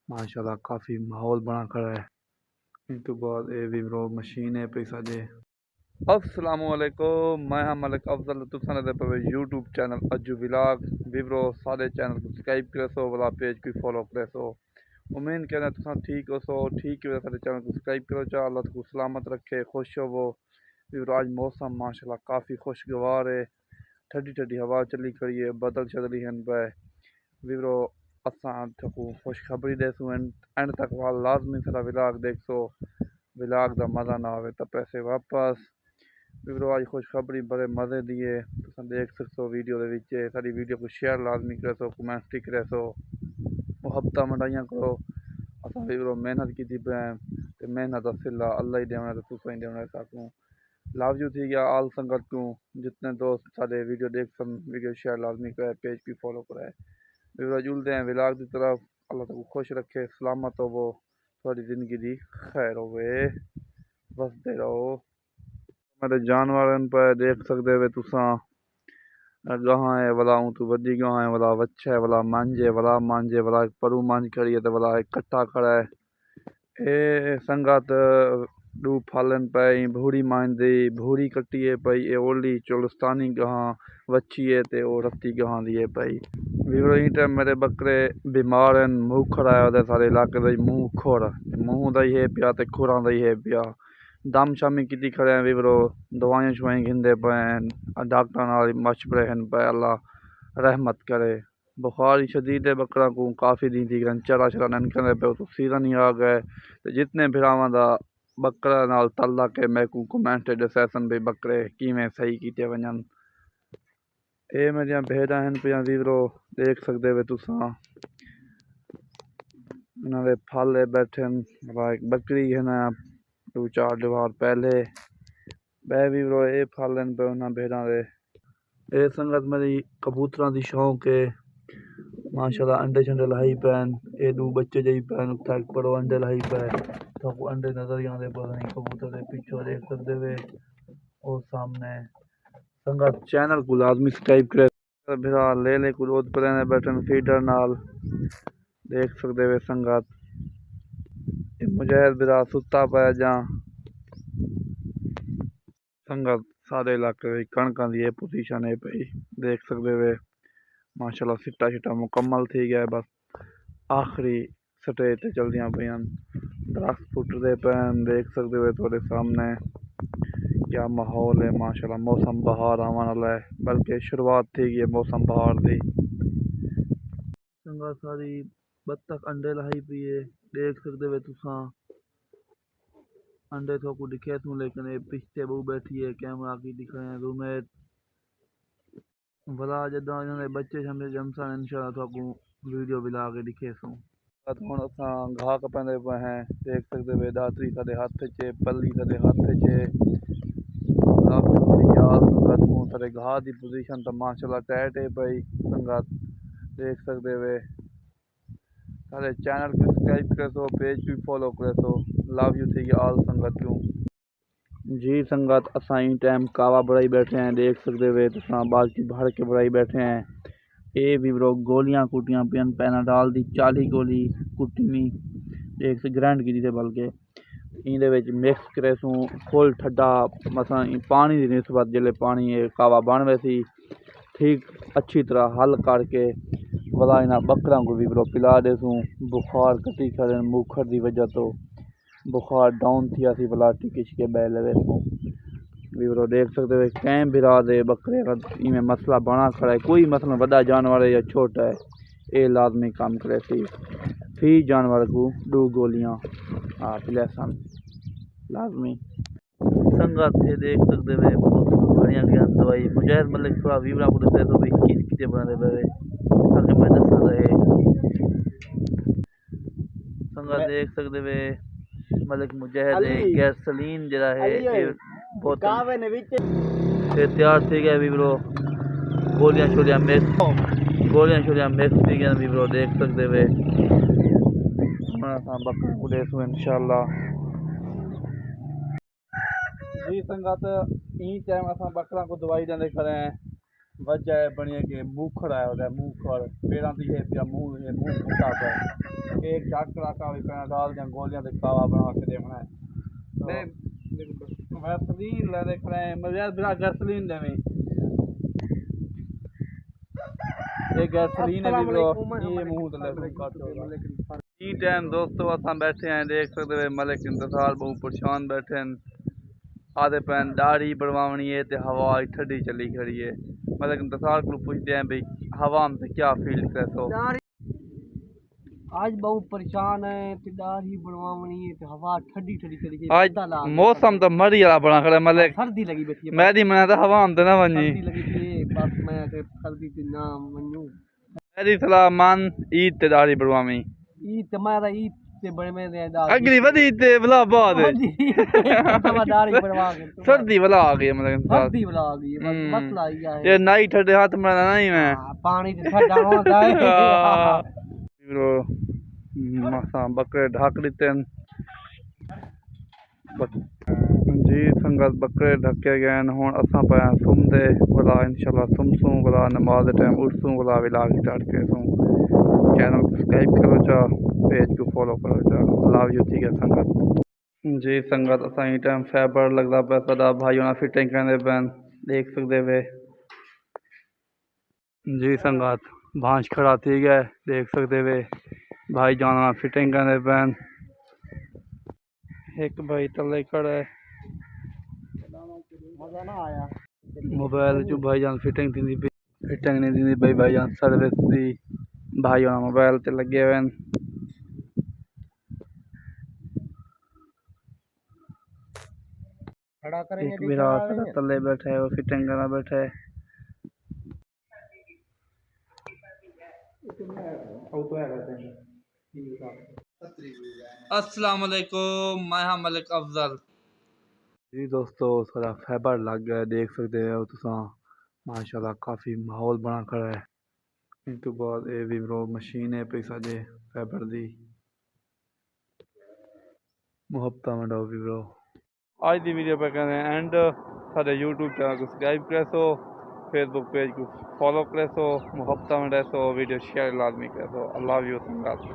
माशाल्लाह काफ़ी माहौल बना खड़ा है। इन तो बाद ए विवरो मशीन है पैसा दे। अस्सलामुअलैकुम, मैं हम मलिक अफजल तुसाने दे पे यूट्यूब चैनल अज्जू विलाग विवरो सारे चैनल को सब्सक्राइब करे सो वाला पेज को फॉलो करे सो। उम्मीद कहना तुसा ठीक हो सो ठीक है सारे चैनल को सब्सक्राइब करो चा अल्लाह तुमको सलामत रखे खुश हो। विवरो आज मौसम माशाल्लाह काफ़ी खुशगवार है। ठंडी ठंडी हवा चली खड़ी है, बदल चली हैं पे विवरो असां तकू खुशखबरी देसूँ एंड तक वाल लाजमी सारा विलाग देख सो। विलाग का मज़ा ना आवे तो पैसे वापस। विवरो आज खुशखबरी बड़े मज़े दिए तुम देख सकते वीडियो दे विच सारी वीडियो को शेयर लाजमी करे सो कमेंट टिक करे सो हफ्ता मंडाइयां करो। असां विवरो मेहनत की पे मेहनत का सिला अल्लाह ही देवना तो तुसा ही देवना साकूँ। लव यू थी गया आल संगत को जितने दोस्त सारे वीडियो देख सन वीडियो शेयर लाजमी करे पेज भी फॉलो कराए। विवरो जुलते हैं विलाग की तरफ। अल्लाह तक खुश रखे सलामत हो थोड़ी ज़िंदगी दी खैर होवे बसते रहो। मेरे जानवर पर देख सकते वे तुसा गां है वाला ऊँ तू वधी गां है वाला वच्छा है वाला मांझे वाला परू मांझ खड़ी है तो वाला एक कट्टा खड़ा है। ए संगत दू फालन पई भूरी मांझदी भूरी कट्टी है पई ए ओली चोलस्तानी गां वच्छी है ते ओ रत्ती गां दी है पई। विवरो ही टाइम मेरे बकरे बीमार हैं मुँह खड़ा है सारे इलाके का मुँह खुर मुँह दा ही है पिया ते खुरां दा ही है पिया। दम शामी की खड़े हैं विवरो दवाइयां शवाइयां घिंदे पे डॉक्टर नाल मशवरे हैं पे अल्लाह रहमत करे। बुखार शदीद है बकरा को काफ़ी दी थी चरा चरा ननकने पे तो सीजन ही आ गए तो जितने भिरावां दा बकरा नाल तल्लक है मैं को कमेंट दसन भाई बकरे किवें सही किते वजन। ये मेरिया भेड़ा हैं पे विवरो देख सकते वे तुसा इन्होंने फल बैठे एक बकरी है ना दो चार दीवार पहले बह विवरो ये फल पे उन्होंने भेड़ा दे। ये संगत मेरी कबूतरा की शौक है माशाल्लाह अंडे शंडे लाई पैन ये दो बच्चे जही पैन उत्थे पड़ो अंडे लाई पै तो अंडे नजर ही आते पता नहीं कबूतर के पिछो देख सकते वे और सामने संगत चैनल को लाजमी सब्सक्राइब करे भिरा ले को रोज पर बैठन फीडर नाल देख सकते वे संगत मुजाहिद बिरा सुता पाया जा संगत सारे इलाके कणक की पोजीशन है पई देख सकते वे माशाल्लाह सिट्टा शिट्टा मुकम्मल थी गया बस आखिरी स्टेज ते चलदियां पईयां दरख्त फुटदे पैन देख सकते वे थोड़े सामने क्या माहौल है माशाल्लाह मौसम बहार आवन वाला है बल्कि शुरुआत थी गई है मौसम बहार दी। संगा सारी बत्तख अंडे लाई पी है देख सकते वे तुसा अंडे तो को दिखे तू लेकिन ये पिछते बहु बैठी है कैमरा की दिख रहे हैं रूमेट भला जदा इन्होंने बच्चे शमले जमसा इंशाल्लाह तो को वीडियो भी ला के दिखे सू। हुण असां घाह कपंदे पे हैं देख सकते वे दातरी साडे हथ च पल्ली साडे हथ च संगत सारे घाह की पोजीशन तो माशाल्लाह टाइट है पई संगत देख सकते वे सारे चैनल को सब्सक्राइब करे सो पेज भी फॉलो करे सो लव यू थी ऑल संगत को जी संगत असां ही टाइम कावा बढ़ाई बैठे हैं देख सकते वे तो बाल्टी भर के बढ़ाई बैठे हैं। ये भी ब्रो गोलियां कुटियां पिन पैनाडाल दी 40 गोली कुटी मी एक से ग्रैंड की थे बल्कि इंदे विच मिक्स करे सूँ फुल ठंडा मसा पानी की निस्बत जल्ले पानी कावा बन वैसी ठीक अच्छी तरह हल करके वाला इन्होंने बकरा को भी ब्रो पिला दे सूँ। बुखार कटी खड़े मुखर की वजह तो बुखार डाउन थी सी वाला टिके शिके बह लगे सूँ विवरो देख सकते हो कैं बिरा दे बकरे का इमें मसला बना खड़ा है कोई मसला बड़ा जानवर है या छोटा है ये लाजमी काम करे फी जानवर को 2 गोलियां पिलासन लाजमी। संगत ये देख सकते वे बढ़िया गया दवाई मुजाहिद मलिक थोड़ा वीवरा को दसे तो भी किस किते बना दे ताकि मैं दसा रहे संगत देख सकते वे मलिक मुजाहिद गैसलीन जरा है बोतल तैयार थी गया विवरो गोलियां शोलियां मिक्स थी गया विवरो देख सकते वे बकरा को देसूँ इंशाल्लाह जी संगत ई टाइम असां बकरा को दवाई देंदे खड़े हैं वजह बनी है कि मूखड़ आया होता है, मूखड़ पेड़ा तो ये पिया मुंह फुटा था। एक चक्कर का भी पैना डाल दिया गोलियां तो कावा बना के देखना है। तो वैसलीन ले देख रहे हैं मजा बिना गैसलीन देवी ये गैसलीन है भी ब्रो ये मुंह तो ले काट होगा। ई टाइम दोस्तों असां बैठे हैं देख सकते हैं मलिक इंतजार बहुत परेशान बैठे हैं। आधे पैन दाढ़ी बढ़वानी है तो हवा ठंडी चली खड़ी है। मलिक इंतजार को पूछते हैं भाई हवा में से क्या फील करे सो आज बहुत परेशान है ते दाढ़ी बनवावनी है ते हवा ठंडी ठंडी चली गई आज मौसम तो मरी वाला बना खड़ा मलिक सर्दी लगी बैठी है मैं दी मैं तो हवा में ना बनी सर्दी लगी थी बस मैं ते सर्दी की ना मनूं मेरी सलाह मान ईद ते दाढ़ी बढ़वावी ई तुम्हारा ई ते बड़े में दे दाढ़ी अगली वधी ते भला बाद दाढ़ी बनवा के सर्दी वाला आ गई मतलब सर्दी वाला आ गई बस मसला ही है ये नाई ठंडे हाथ में नहीं मैं पानी ते ठंडा होता है ब्रो मसा बकरे ढक देते हैं जी संगत बकरे ढके गए हैं हुण असां पाया सुमदे भला इंशाल्लाह सुमसूं भला नमाज टाइम उठसूं भला विलाग स्टार्ट करूं चैनल सब्सक्राइब करो चा पेज को फॉलो करो चा लव यू ठीक है संगत जी संगत असां ही टाइम फैबर लगदा पिया सदा भाई होना फिटिंग करने पैन देख सकते वे जी संगत भांज खड़ा थी गए देख सकते वे भाई जाना फिटिंग करने पैन एक भाई तले खड़ा है मजा ना आया मोबाइल जो भाईजान फिटिंग थी फिटिंग नहीं थी भाईजान सर्विस दी भाई होना मोबाइल ते लगे हुए हैं। खड़ा करेंगे एक मेरा तले बैठा है वो फिटिंग करना बैठा है। अस्सलाम वालेकुम मैं हाँ मलिक अफजल जी दोस्तों सारा फैबर लग गया देख सकते हो तुसा माशाल्लाह काफ़ी माहौल बना खड़ा है। इस तो बाद ये भी ब्रो मशीन है पे साजे फैबर दी मुहब्बत मंडाओ भी ब्रो आज दी वीडियो पे कहने एंड सारे यूट्यूब चैनल को सब्सक्राइब करे सो फेसबुक पेज को फॉलो करे सो मुहब्बत मंडाए सो वीडियो शेयर लाजमी करे सो अल्लाह यू संगात।